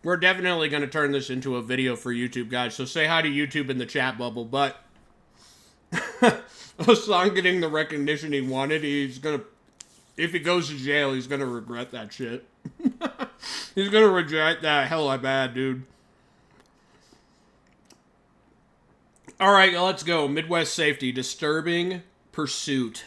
We're definitely going to turn this into a video for YouTube, guys. So say hi to YouTube in the chat bubble. But Hassan getting the recognition he wanted, he's going to... If he goes to jail, he's going to regret that shit. He's going to regret that hella bad, dude. All right, let's go. Midwest Safety. Disturbing pursuit.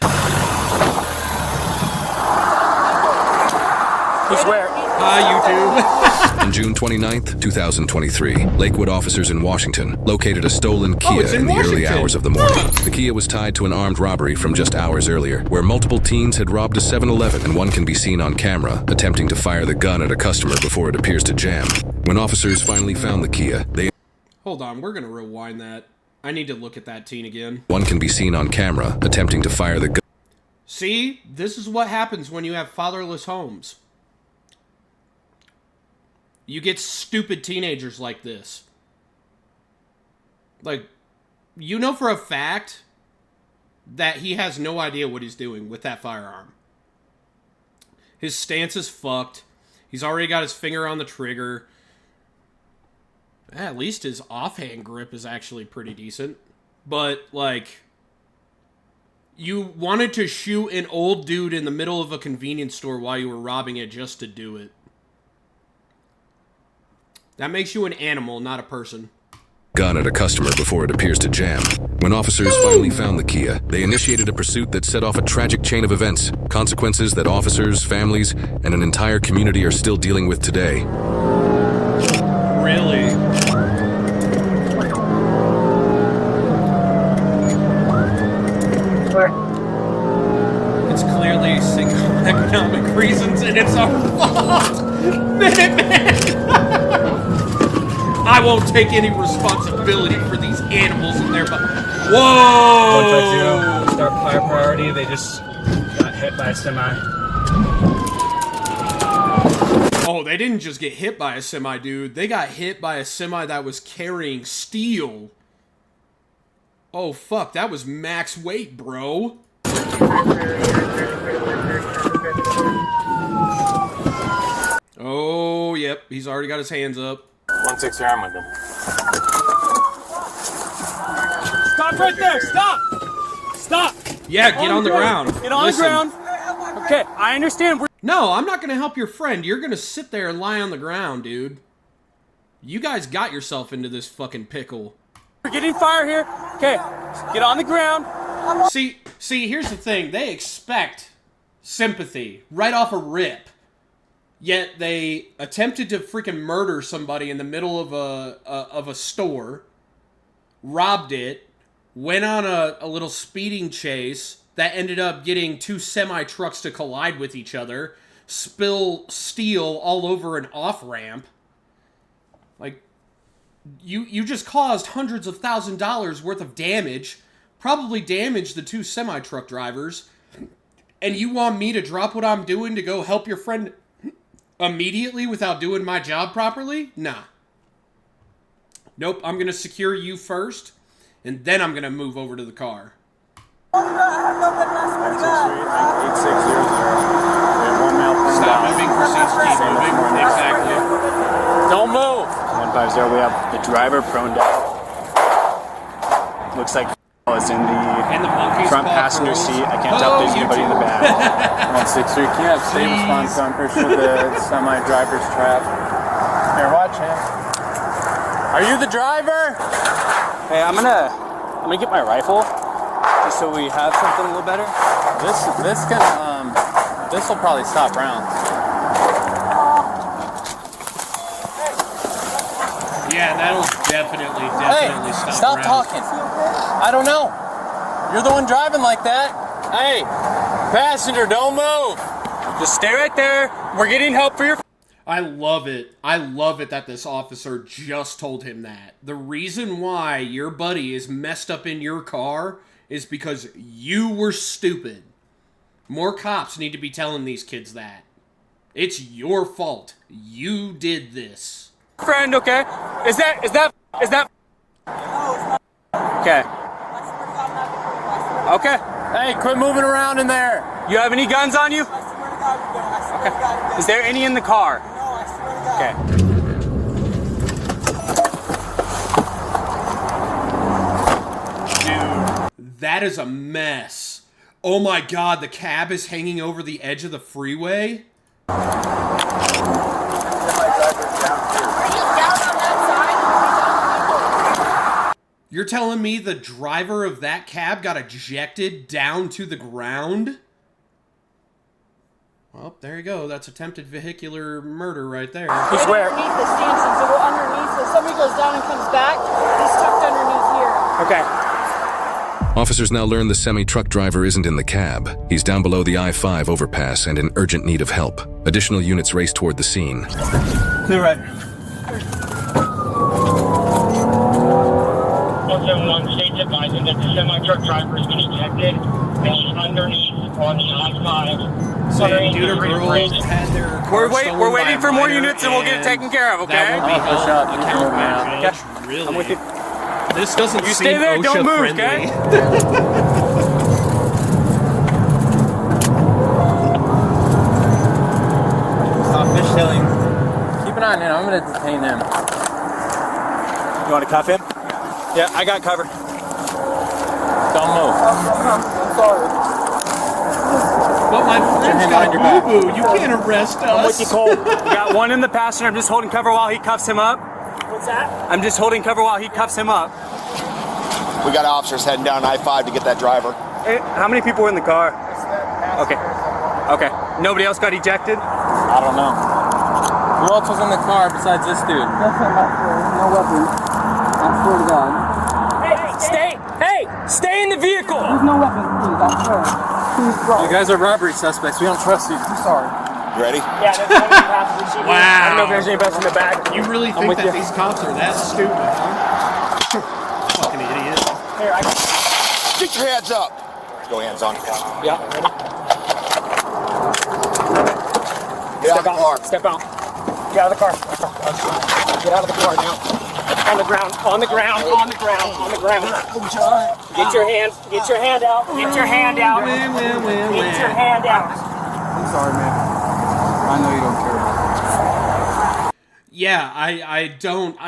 He's where? Hi, YouTube. On June 29th, 2023, Lakewood officers in Washington located a stolen Kia in the early hours of the morning. The Kia was tied to an armed robbery from just hours earlier, where multiple teens had robbed a 7-Eleven, and one can be seen on camera attempting to fire the gun at a customer before it appears to jam. When officers finally found the Kia, they... Hold on, we're gonna rewind that. I need to look at that teen again. One can be seen on camera attempting to fire the gun. See? This is what happens when you have fatherless homes. You get stupid teenagers like this. Like, you know for a fact that he has no idea what he's doing with that firearm. His stance is fucked. He's already got his finger on the trigger. At least his offhand grip is actually pretty decent. But, like, you wanted to shoot an old dude in the middle of a convenience store while you were robbing it just to do it. That makes you an animal, not a person. Gun at a customer before it appears to jam. When officers finally found the Kia, they initiated a pursuit that set off a tragic chain of events, consequences that officers, families, and an entire community are still dealing with today. Really? It's clearly single economic reasons, and it's our fault! Minuteman! I won't take any responsibility for these animals in their Whoa! 150, start fire priority. They just got hit by a semi. Oh, they didn't just get hit by a semi, dude. They got hit by a semi that was carrying steel. Oh, fuck. That was max weight, bro. Oh, yep. He's already got his hands up. 160, I'm with him. Stop right there! Stop! Stop! Yeah, get on the ground. Get on the ground. Okay, I understand. No, I'm not going to help your friend. You're going to sit there and lie on the ground, dude. You guys got yourself into this fucking pickle. We're getting fire here. Okay, get on the ground. See, here's the thing. They expect sympathy right off a rip. Yet they attempted to freaking murder somebody in the middle of a store, robbed it, went on a little speeding chase that ended up getting two semi-trucks to collide with each other, spill steel all over an off-ramp. Like, you just caused hundreds of $1,000s worth of damage, probably damaged the two semi-truck drivers, and you want me to drop what I'm doing to go help your friend immediately without doing my job properly? Nah. Nope, I'm going to secure you first, and then I'm going to move over to the car. 8600. Stop moving, proceed to keep moving. Exactly. Don't move. 150, we have the driver prone down. Looks like is in the front passenger seat. I can't tell if there's anybody in the back. 163, can you have state response on person with the semi-driver's trap? Here, watch him. Are you the driver? Hey, I'm gonna get my rifle just so we have something a little better. This will probably stop rounds. Yeah, that'll definitely Stop rounds. talking. I don't know. You're the one driving like that. Hey, passenger, don't move. Just stay right there. We're getting help for your... I love it. I love it that this officer just told him that. The reason why your buddy is messed up in your car is because you were stupid. More cops need to be telling these kids that. It's your fault. You did this. friend, okay? Is that... Okay. Okay. Hey, quit moving around in there. You have any guns on you? Okay. Is there any in the car? Okay. that is a mess. Oh my god, the cab is hanging over the edge of the freeway. You're telling me the driver of that cab got ejected down to the ground? Well, there you go. That's attempted vehicular murder right there. He's where? Underneath the stanchions, so we're underneath. So if somebody goes down and comes back, he's tucked underneath here. Okay. Officers now learn the semi-truck driver isn't in the cab. He's down below the I-5 overpass and in urgent need of help. Additional units race toward the scene. Clear right. 171 states advising that the semi-truck driver has been ejected and he's underneath on the I-5. We're waiting for more units and we'll get it taken care of, okay? That will be held accountable, Judge. Really? I'm with you. This doesn't You seem stay there, OSHA don't move, friendly. okay? Stop fishtailing. Keep an eye on him. I'm going to detain him. You want to cuff him? Yeah, I got cover. Don't move. I'm sorry. But my friend's got a boo-boo. You can't arrest us. I'm with you, Cole. We got one in the passenger. I'm just holding cover while he cuffs him up. What's that? I'm just holding cover while he cuffs him up. We got officers heading down I-5 to get that driver. Hey, how many people were in the car? Okay. Okay. Nobody else got ejected? I don't know. Who else was in the car besides this dude? No weapons. I swear to God. Hey, stay in the vehicle. There's no weapons, please. I swear. Please, bro. You guys are robbery suspects. We don't trust you. I'm sorry. You ready? Yeah, that's one of the passenger seat. I don't know if Wow. there's anybody else in the back. You really think that these cops are that stupid, huh? Fucking idiot. Here, I Get your hands up. Go hands on. Yeah. Get out of the car. Step out. Get out of the car. Get out of the car now. On the ground. On the ground. On the ground. On the ground. Get your hand. Get your hand out. Get your hand out. Get your hand out. I'm sorry, man. I know you don't care about me. Yeah, I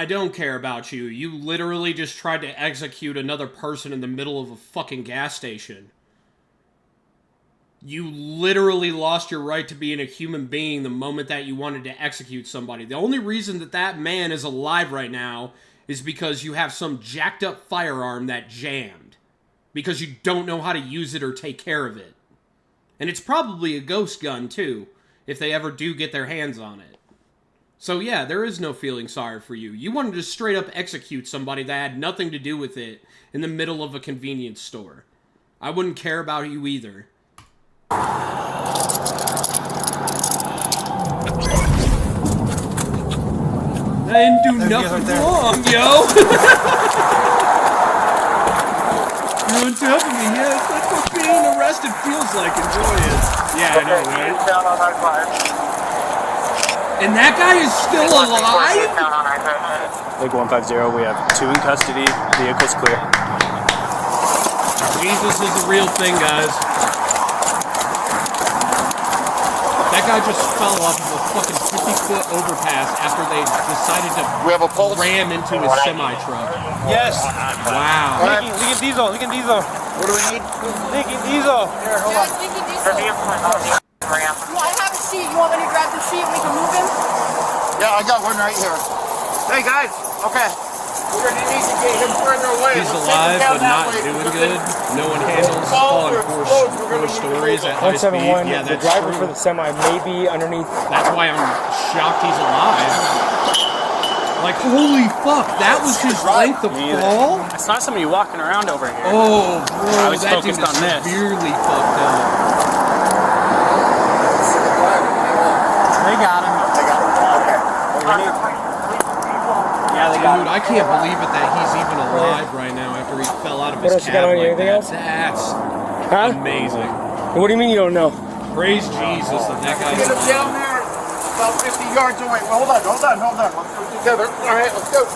don't care about you. You literally just tried to execute another person in the middle of a fucking gas station. You literally lost your right to being a human being the moment that you wanted to execute somebody. The only reason that that man is alive right now is because you have some jacked up firearm that jammed. Because you don't know how to use it or take care of it. And it's probably a ghost gun too, if they ever do get their hands on it. So yeah, there is no feeling sorry for you. You wanted to straight up execute somebody that had nothing to do with it in the middle of a convenience store. I wouldn't care about you either. I didn't do nothing wrong, yo! You're on top of me, yeah, that's what being arrested feels like, enjoy it. Yeah, I know, right? Down on I-5. And that guy is still alive? Down on I-5. Lake 150, we have 2 in custody. Vehicle's clear. Jesus is the real thing, guys. That guy just fell off of a fucking 50-foot overpass after they decided to ram into his semi-truck. Yes. Wow. Lincoln Diesel. Lincoln Diesel. What do we need? Lincoln Diesel. Here, hold on. I have a seat. You want me to grab the seat and we can move him? Yeah, I got one right here. Hey, guys. Okay. We're going to need to get him further away. He's alive, but not doing good. No one handles falling four stories at high speed. 171, Yeah, the that's driver true. for the semi may be underneath. That's why I'm shocked he's alive. Like, holy fuck, that was his length of fall? I saw somebody walking around over here. Oh, bro, I was that dude is focused on this. severely fucked up. They got him. Yeah, they got Dude, I can't believe it that he's even alive right now after he fell out of his else you got cab on you? like Anything that. else? That's Huh? amazing. What do you mean you don't know? Praise Jesus that guy's Get him alive. down there about 50 yards away. Well, hold on. Let's go together. All right, let's go.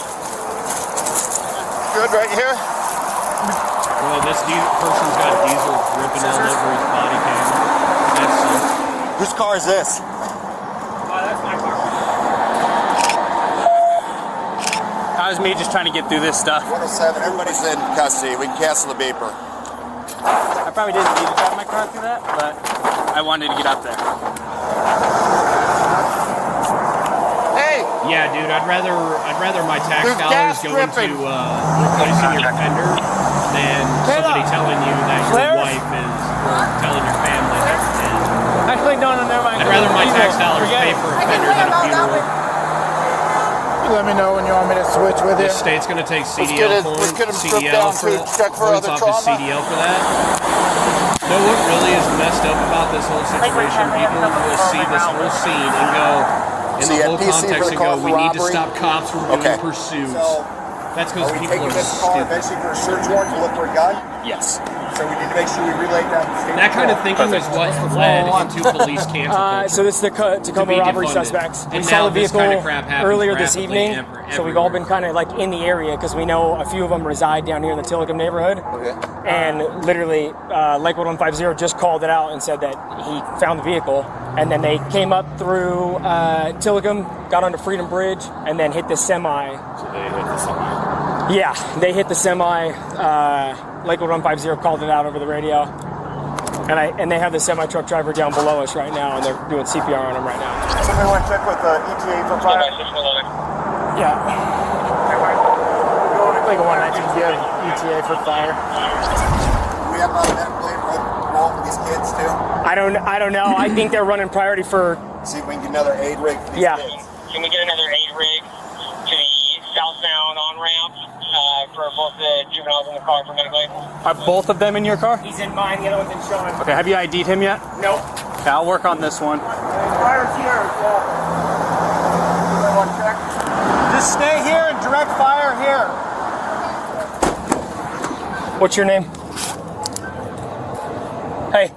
Good, right here. Well, this person's got diesel dripping all over his body cam. That's Whose car is this? That's my car. That was me just trying to get through this stuff. 107. Everybody's in custody. We can cancel the beeper. I probably didn't need to drive my car through that, but I wanted to get up there. Hey! Yeah, dude, I'd rather my tax dollars go into replacing your fender than somebody telling you that your wife is, or telling your family that you're dead. Actually, no, never mind. I'd rather my tax dollars pay for a fender than a funeral. Let me know when you want me to switch with you. The state's going to take CDL let's get him stripped CDL down for to check for points other off his trauma. CDL for that. Know what really is messed up about this whole situation? People will see this whole scene and go, in the whole context, and go, we need to stop cops from doing pursuits. That's because people are stupid. Eventually for a search warrant to look for a gun? Yes. So we need to make sure we relay that to the state. That kind of thinking is what led into police cancel culture. So this is the Tacoma robbery suspects. We And saw now the this vehicle kind of crap happens earlier this rapidly evening, so we've all been kind of like in the area because we know a few of them reside down here in the Tillicum neighborhood. Okay. And literally, Lakewood 150 just called it out and said that he found the vehicle, and then they came up through Tillicum, got onto Freedom Bridge, and then hit the semi. So they hit the semi. Yeah, they hit the semi. Lakewood 150 called it out over the radio, and they have the semi truck driver down below us right now, and they're doing CPR on him right now. Somebody want to check with the ETA for fire? Yeah. Like a 119, do you have ETA for fire? We have a medical aid role for these kids too. I don't know. I think they're running priority for. See if we can get another aid rig for these kids. Can we get another aid rig to the southbound on-ramp for both the juveniles in the car for medical aid? Are both of them in your car? He's in mine. The other one's in Sean. Okay. Have you ID'd him yet? Nope. Okay, I'll work on this one. Fire's here. Want to check? Just stay here and direct fire here. What's your name? Hey.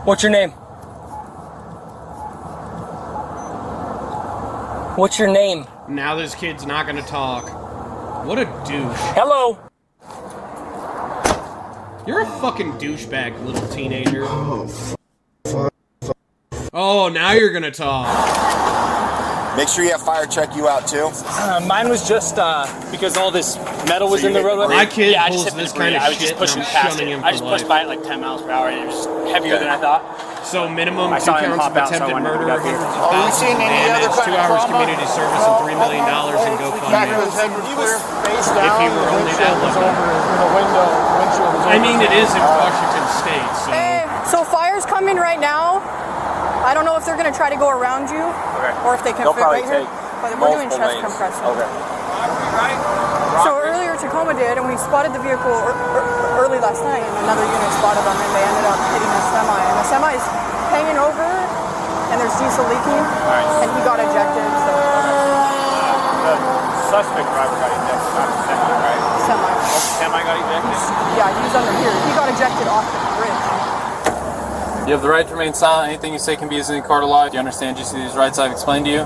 What's your name? What's your name? Now this kid's not going to talk. What a douche. Hello. You're a fucking douchebag, little teenager. Oh, now you're going to talk. Make sure you have fire check you out too. Mine was just because all this metal was in the roadway. My kid I pulls just hit this the kind of I was shit just pushing and I'm past shunning it. him I just for pushed life. by it like 10 miles per hour, and it was just heavier than I thought. So minimum I 2 saw him counts pop of out, so I attempted wanted to murder, get up here. hundreds of Are we thousands seeing of any other damage, kind 2 of hours trauma? community service, and $3 million in GoFundMe. He was face down. If he were only that lucky. I mean, it is in Washington State, so... Hey, so fire's coming right now. I don't know if they're going to try to go around you or if they can fit right here. But we're doing chest compression. So earlier Tacoma did, and we spotted the vehicle early last night, and another unit spotted them, and they ended up hitting a semi. And the semi is hanging over, and there's diesel leaking, and he got ejected. So. The suspect driver got ejected, not the semi, right? Semi. Semi got ejected? Yeah, he was under here. He got ejected off the bridge. You have the right to remain silent. Anything you say can be used in court of law. Do you understand just these rights I've explained to you?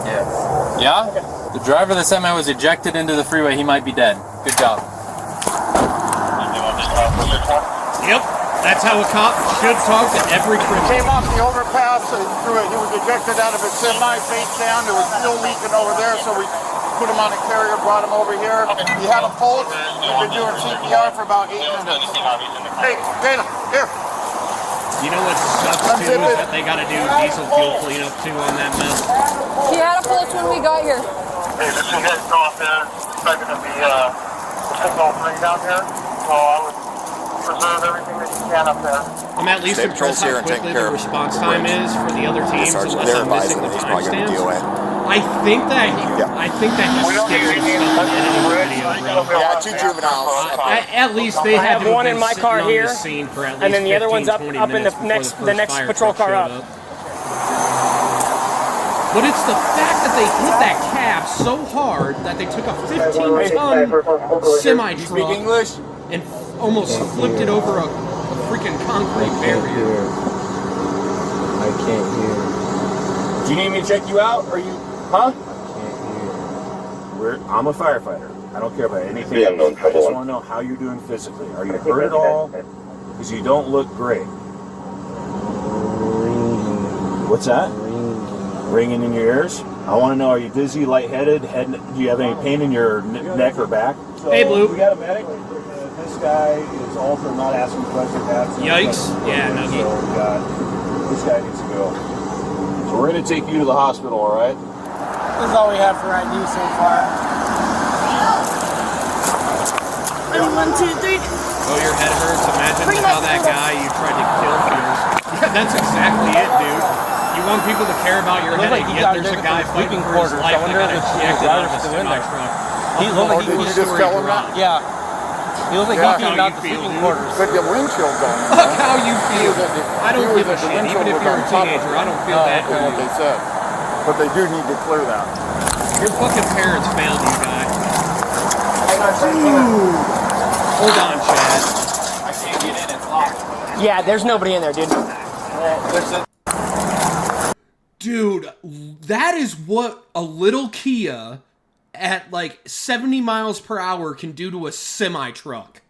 Yes. Yeah? The driver of the semi was ejected into the freeway. He might be dead. Good job. Yep, that's how a cop should talk to every criminal. Came off the overpass and through it. He was ejected out of his semi, face down. There was fuel leaking over there, so we put him on a carrier, brought him over here. He had a pulse. We've been doing CPR for about 8 minutes. Hey, Dana, here. You know what sucks too is that they got to do diesel fuel cleanup too on that mess. He had a pulse when we got here. Hey, this is heading off there. Expecting to be the signal 3 down here. So I would preserve everything that you can up there. I'm at least impressed how quickly the response time is for the other teams, unless I'm missing the timestamps. I think that he skipped some stuff in editing the video, bro. Yeah, 2 juveniles. At least they had I have to one have in been my sitting car on here, the scene for at least and then the other 15, one's up 20 in the minutes before next first fire patrol truck car up. showed But it's the fact that they hit that cab so hard that they took a 15-ton semi-truck and almost flipped it over a freaking concrete barrier. I can't hear. Do you need me to check you out? Or you, huh? I can't I'm a firefighter. I don't care about anything else. I just want to know how you're doing physically. Are you hurt at all? Because you don't look great. What's that? Ringing in your ears? I want to know, are you dizzy, lightheaded? Do you have any pain in your neck or back? Hey, Blue. We got a medic. This guy is all for not asking questions. Yikes. Yeah, no. So this guy needs to go. So we're going to take you to the hospital, all right? This is all we have for ID so far. 1, 2, 3. Oh, your head hurts. Imagine how that guy you tried to kill feels. Yeah, that's exactly it, dude. You want people to care about your headache, yet there's a guy fighting for his life that got ejected out of a semi-truck. He looked like he was just tell him that? Yeah. He looks like he came out the sleeping quarters. But the windshield's on. Fuck how you feel. I don't give a shit. Even if you're a teenager, I don't feel bad for what you. they said. But they do need to clear that. Your fucking parents failed you, guy. Ooh. Hold on, Chad. I can't get in. It's locked. Yeah, there's nobody in there, dude. Dude, that is what a little Kia at like 70 miles per hour can do to a semi-truck.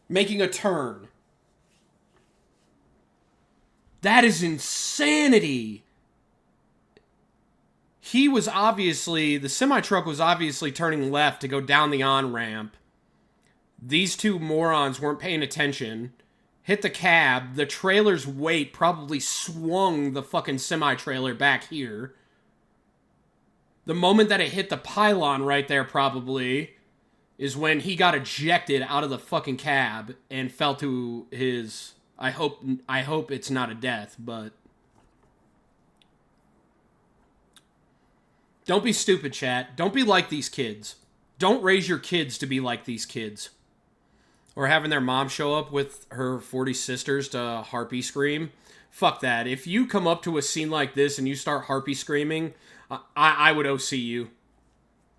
Making a turn. That is insanity. The semi-truck was obviously turning left to go down the on-ramp. These two morons weren't paying attention. Hit the cab. The trailer's weight probably swung the fucking semi-trailer back here. The moment that it hit the pylon right there probably is when he got ejected out of the fucking cab and fell to his... I hope it's not a death, but... Don't be stupid, chat. Don't be like these kids. Don't raise your kids to be like these kids. Or having their mom show up with her 40 sisters to harpy scream. Fuck that. If you come up to a scene like this and you start harpy screaming, I would OC you.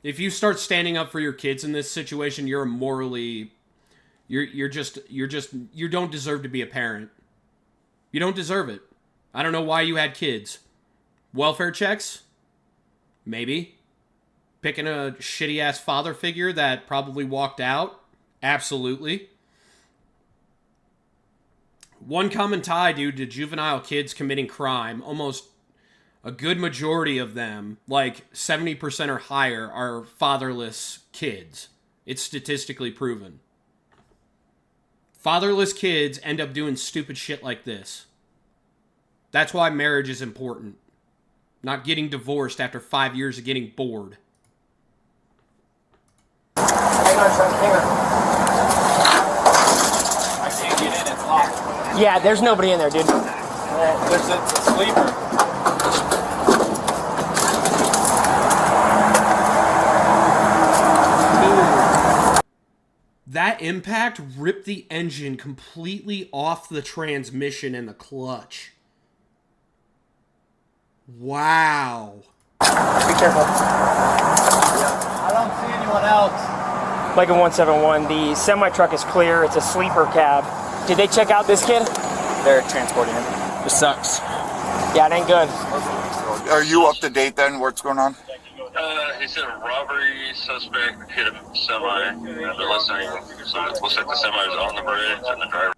If you start standing up for your kids in this situation, you're morally... You don't deserve to be a parent. You don't deserve it. I don't know why you had kids. Welfare checks? Maybe. Picking a shitty-ass father figure that probably walked out? Absolutely. One common tie, dude, to juvenile kids committing crime, almost a good majority of them, like 70% or higher, are fatherless kids. It's statistically proven. Fatherless kids end up doing stupid shit like this. That's why marriage is important. Not getting divorced after 5 years of getting bored. Hang on, son. Hang on. I can't get in. It's locked. Yeah, there's nobody in there, dude. There's a sleeper. That impact ripped the engine completely off the transmission and the clutch. Wow. Be careful. I don't see anyone else. Like a 171, the semi-truck is clear. It's a sleeper cab. Did they check out this kid? They're transporting him. This sucks. Yeah, it ain't good. Are you up to date then? What's going on? He said a robbery suspect hit a semi, and they're listening. So it looks like the semi is on the bridge and the driver.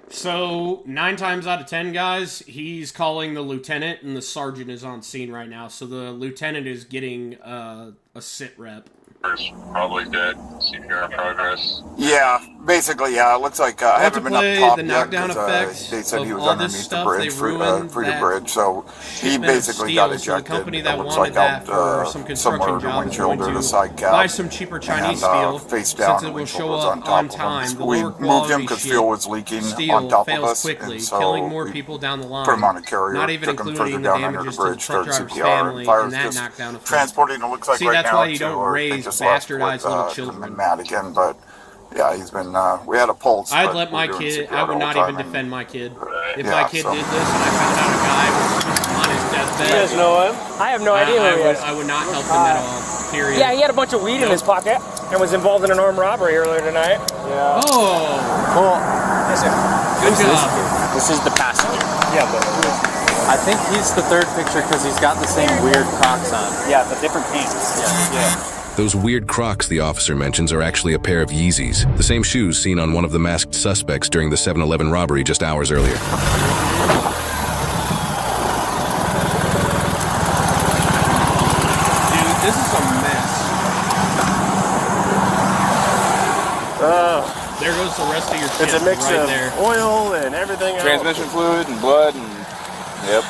So, 9 times out of 10, guys, he's calling the lieutenant, and the sergeant is on scene right now. So the lieutenant is getting a sit rep. Probably dead. CPR in progress. Yeah, basically, yeah. It looks like I haven't been up top the yet knockdown effects they said he was all this underneath the stuff. bridge for the bridge, so he basically got ejected. The company it that looks wanted like that out for some construction somewhere job is windshield going or the to side cab. buy some cheaper Chinese steel face down, since it will windshield show was up on time. The we lower moved him quality because shit fuel was leaking steel on top of fails us, quickly, and so killing more we people down the line. put him on a carrier, not even took him further including the down under the damages to the bridge, truck started driver's CPR, family and fire's and that just knockdown effect. transporting. It looks like See, right that's now why you to, don't or they raise just left bastardized with, little children. Madigan, but yeah, he's been. We had a pulse. I'd but let my we're doing kid. CPR I would all not the even time, defend my kid. If yeah, my kid did this and I found out a guy was on his deathbed, You guys know him? I have no idea who he is. I would not help him at all. Period. Yeah, he had a bunch of weed in his pocket and was involved in an armed robbery earlier tonight. Yeah. Oh. Cool. Listen, Good job. this is the passenger. Yeah, but I think he's the third picture because he's got the same weird Crocs on. Yeah, but different pants. Yeah. Those weird Crocs the officer mentions are actually a pair of Yeezys, the same shoes seen on one of the masked suspects during the 7-Eleven robbery just hours earlier. Dude, this is a mess. There goes the rest of your shit It's a mix right of there. oil and everything else. Transmission fluid and blood and... Yep.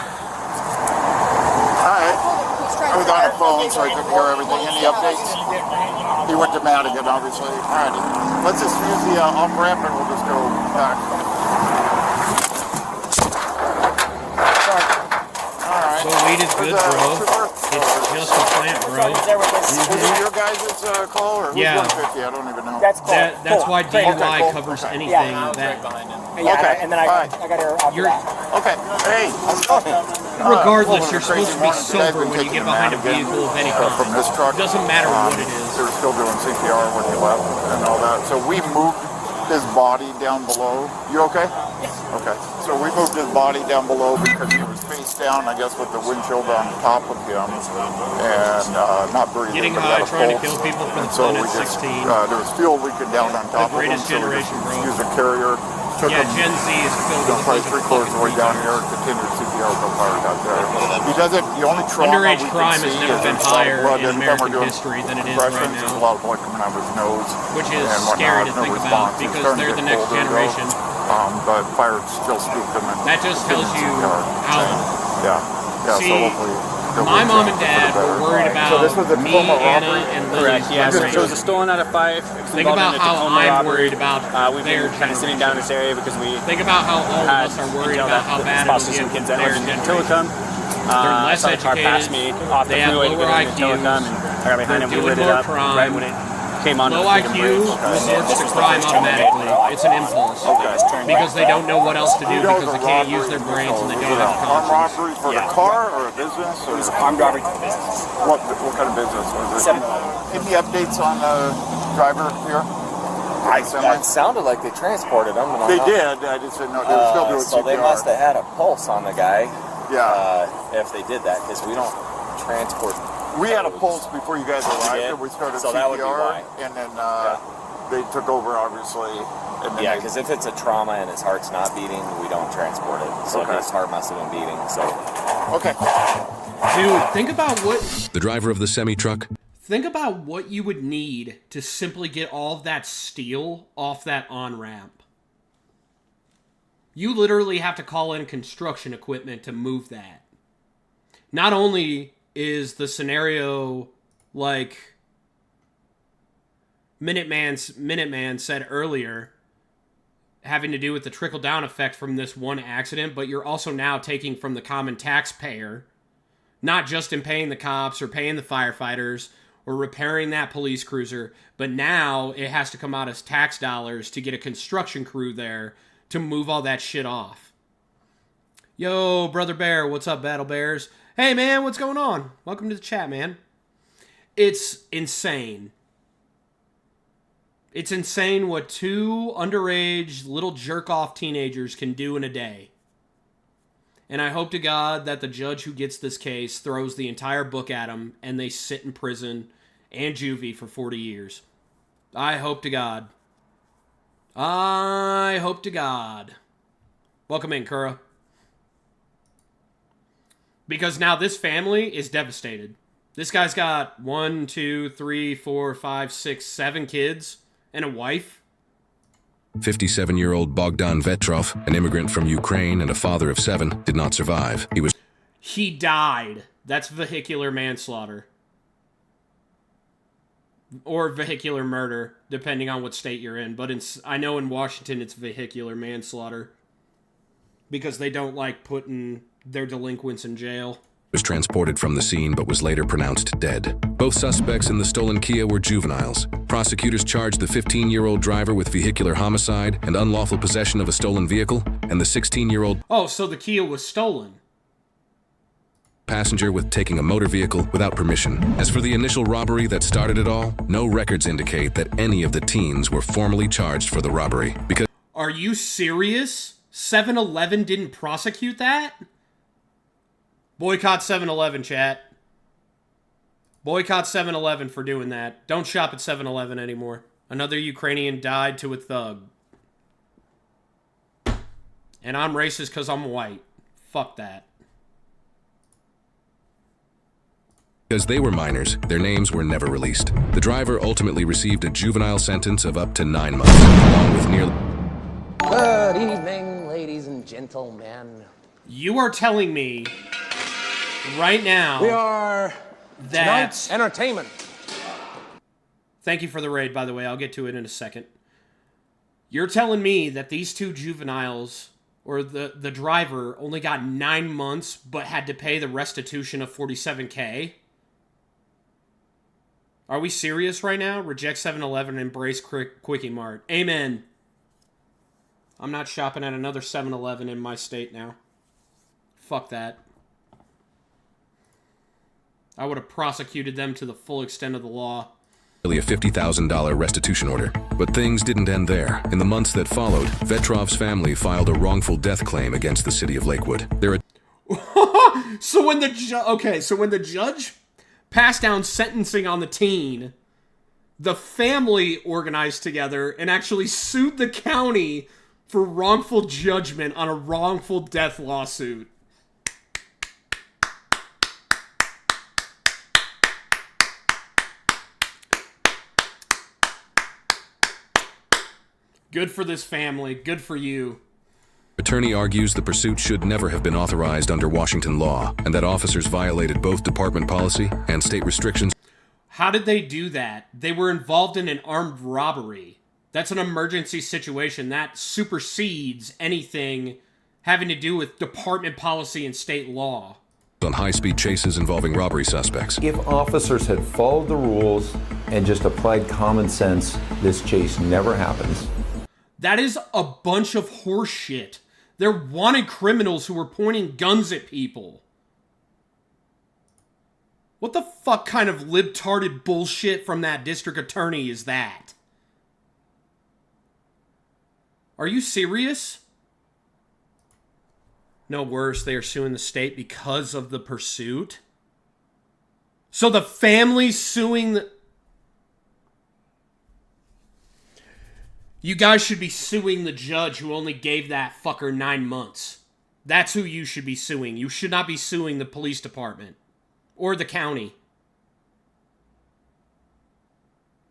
Alright. I was on the phone, so I couldn't hear everything. Any updates? He went to Madigan, obviously. Alrighty. Let's just use the off-ramp and we'll just go back. Alright. So weed is good, bro. It's just a plant, bro. Is it your guys' call or who's Yeah. 150? I don't even know. That's cool. That's why DUI Okay, cool. covers Okay. anything Yeah. that... Okay. And then I got her off You're, that. Okay. Hey. regardless, you're supposed to be sober when you get behind a vehicle of any From kind. this truck. Doesn't matter what it is. They were still doing CPR when he left and all that. So we moved his body down below. You okay? Yes. Okay. So we moved his body down below because he was face down, I guess, with the windshield on top of him and not breathing. Getting but he high, had a trying to pulse. kill people for the And so fun we at just, 16. there was fuel leaking down on top of him. greatest So we generation, just bro. used a carrier. Took Yeah, him, Gen Z is filled with a probably bunch of 3/4 of the way fucking down here, retards. continued CPR till fire got there. He doesn't, the only trauma Underage we crime can has see never is been there's a lot of higher blood. in Anytime we're American doing history than it is compressions, right there's a now. lot of blood coming out of his nose. Which is and whatnot. scary to No think response. about He's because starting they're to the get next colder, generation. but fire still scooped him. And That just tells you how... Yeah. Yeah, See, so hopefully... My mom and dad were worried about me, Anna, and Lily's Correct, yeah. So it was a generation. stolen out of 5. Think about how I'm worried about We've their been kind of sitting down in this area because we Think about how all of had us are worried intel about that how the bad spouse it'll of some get kids with that their lives in generation. Tillicum. They're less Saw the car pass educated, me off the they have freeway to lower go into IQs, Tillicum, and I got behind they're him. We lit doing it more up crime. right when it came on. Low IQ resorts to crime automatically. It's an impulse. Because they don't know what else to do because they can't use their brains and they don't have Armed conscience. robbery for the car or a business? Or Armed robbery for business. what kind of business was it? 7-Eleven. Give me updates on the driver here. It sounded like they transported him. They did. I just didn't know. They were still doing So CPR. they must have had a pulse on the guy. Yeah. If they did that, because we don't transport. We had a pulse before you guys arrived, and we started So CPR, that would be why. and then they took over, obviously. And then Yeah, they- because if it's a trauma and his heart's not beating, we don't transport it. So Okay. his heart must have been beating. So Okay. Dude, think about what... The driver of the semi-truck Think about what you would need to simply get all of that steel off that on-ramp. You literally have to call in construction equipment to move that. Not only is the scenario like Minuteman said earlier, having to do with the trickle-down effect from this one accident, but you're also now taking from the common taxpayer, not just in paying the cops or paying the firefighters or repairing that police cruiser, but now it has to come out as tax dollars to get a construction crew there to move all that shit off. Yo, Brother Bear, what's up, Battle Bears? Hey, man, what's going on? Welcome to the chat, man. It's insane. It's insane what 2 underage little jerk-off teenagers can do in a day. And I hope to God that the judge who gets this case throws the entire book at them and they sit in prison and juvie for 40 years. I hope to God. I hope to God. Welcome in, Kura. Because now this family is devastated. This guy's got 1, 2, 3, 4, 5, 6, 7 kids and a wife. 57-year-old Bogdan Vetrov, an immigrant from Ukraine and a father of 7, did not survive. He died. That's vehicular manslaughter. Or vehicular murder, depending on what state you're in. But I know in Washington it's vehicular manslaughter. Because they don't like putting their delinquents in jail. Was transported from the scene but was later pronounced dead. Both suspects in the stolen Kia were juveniles. Prosecutors charged the 15-year-old driver with vehicular homicide and unlawful possession of a stolen vehicle, and the 16-year-old Oh, so the Kia was stolen. passenger with taking a motor vehicle without permission. As for the initial robbery that started it all, no records indicate that any of the teens were formally charged for the robbery. Because Are you serious? 7-Eleven didn't prosecute that? Boycott 7-Eleven, chat. Boycott 7-Eleven for doing that. Don't shop at 7-Eleven anymore. Another Ukrainian died to a thug. And I'm racist because I'm white. Fuck that. Because they were minors, their names were never released. The driver ultimately received a juvenile sentence of up to 9 months, along with nearly... Good evening, ladies and gentlemen. You are telling me right now we are that... tonight's entertainment. Thank you for the raid, by the way. I'll get to it in a second. You're telling me that these two juveniles, or the driver, only got 9 months, but had to pay the restitution of $47K? Are we serious right now? Reject 7-Eleven and embrace Quickie Mart. Amen. I'm not shopping at another 7-Eleven in my state now. Fuck that. I would have prosecuted them to the full extent of the law. A $50,000 restitution order. But things didn't end there. In the months that followed, Vetrov's family filed a wrongful death claim against the city of Lakewood. So when the judge passed down sentencing on the teen, the family organized together and actually sued the county for wrongful judgment on a wrongful death lawsuit. Good for this family. Good for you. Attorney argues the pursuit should never have been authorized under Washington law, and that officers violated both department policy and state restrictions. How did they do that? They were involved in an armed robbery. That's an emergency situation. That supersedes anything having to do with department policy and state law. On high-speed chases involving robbery suspects. If officers had followed the rules and just applied common sense, this chase never happens. That is a bunch of horse shit. They're wanted criminals who were pointing guns at people. What the fuck kind of libtarded bullshit from that district attorney is that? Are you serious? No worse, they are suing the state because of the pursuit. So the family's suing the... You guys should be suing the judge who only gave that fucker 9 months. That's who you should be suing. You should not be suing the police department. Or the county.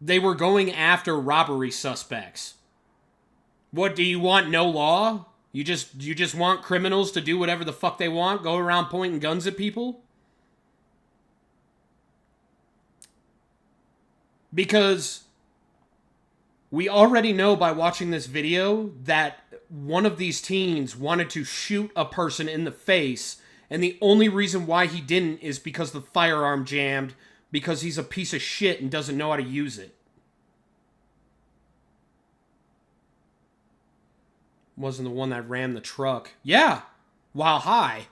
They were going after robbery suspects. What, do you want no law? You just want criminals to do whatever the fuck they want? Go around pointing guns at people? Because we already know by watching this video that one of these teens wanted to shoot a person in the face, and the only reason why he didn't is because the firearm jammed, because he's a piece of shit and doesn't know how to use it. Wasn't the one that rammed the truck. Yeah, while high.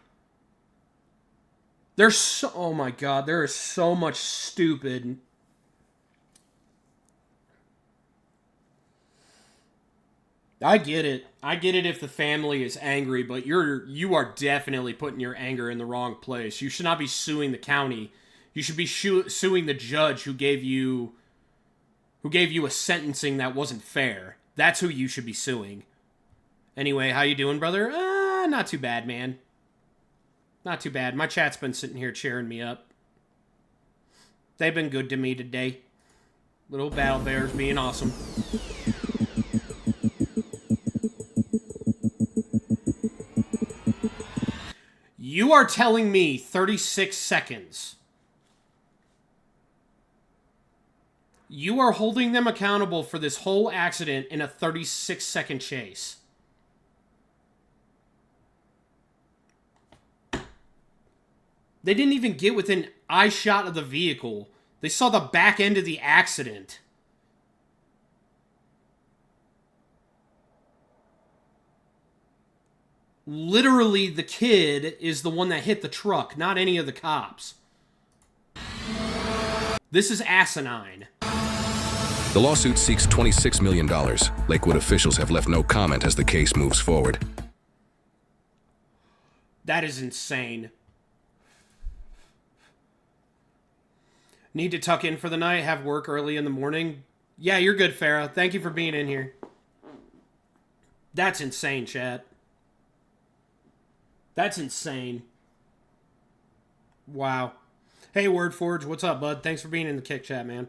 There's so... Oh my god, there is so much stupid... I get it. I get it if the family is angry, but you are definitely putting your anger in the wrong place. You should not be suing the county. You should be suing the judge who gave you a sentencing that wasn't fair. That's who you should be suing. Anyway, how you doing, brother? Not too bad, man. Not too bad. My chat's been sitting here cheering me up. They've been good to me today. Little battle bears being awesome. You are telling me 36 seconds. You are holding them accountable for this whole accident in a 36-second chase. They didn't even get within eye shot of the vehicle. They saw the back end of the accident. Literally, the kid is the one that hit the truck, not any of the cops. This is asinine. The lawsuit seeks $26 million. Lakewood officials have left no comment as the case moves forward. That is insane. Need to tuck in for the night, have work early in the morning. Yeah, you're good, Farah. Thank you for being in here. That's insane, chat. That's insane. Wow. Hey, Word Forge, what's up, bud? Thanks for being in the Kick Chat, man.